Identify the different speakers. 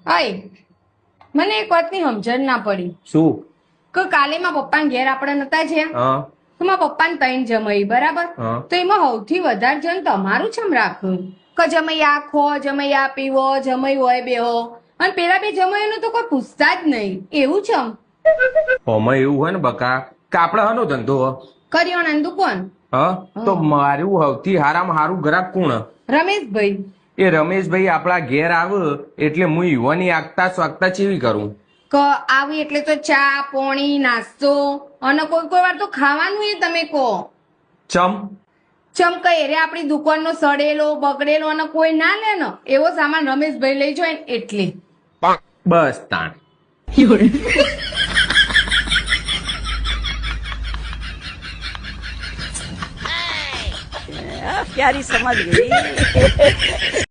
Speaker 1: અય મને એક વાતની સમજણ ના પડી
Speaker 2: શું?
Speaker 1: કે કાલે મારા પપ્પાને ઘેર આપણે નતા જ્યાં
Speaker 2: હા
Speaker 1: તો મારા પપ્પાને ત્રણ જમાઈ બરાબર
Speaker 2: હા.
Speaker 1: તો એમાં સૌથી વધારે જણ તમારું ચમ રાખવું કે જમાઈ આ ખો જમાઈ આ પીવો જમાઈ હોય બેહો અને પેલા બે જમાઈનું તો કોઈ પૂછતા જ નહીં એવું ચમ
Speaker 2: ઓમાં એવું હોય ને બકા કે આપડે હનો ધંધો હ?
Speaker 1: કરિયાણાની દુકાન
Speaker 2: હા તો મારું સૌથી હારામાં હારું ગ્રાહક કોણ?
Speaker 1: રમેશભાઈ
Speaker 2: એ રમેશભાઈ આપણા ઘેર આવે એટલે હું યુવાની આગતા સ્વાગતા ચેવી કરું?
Speaker 1: કે આવી એટલે તો ચા પોણી નાસ્તો અને કોઈ કોઈ વાર તો ખાવાનું એ તમે કહો
Speaker 2: ચમ?
Speaker 1: ચમકે રે આપણી દુકાનનો સડેલો બગડેલો અને કોઈ ના લે ને એવો સામાન રમેશભાઈ લઈ જાય ને એટલે
Speaker 2: બસ તાણ.
Speaker 3: प्यारी समझ गई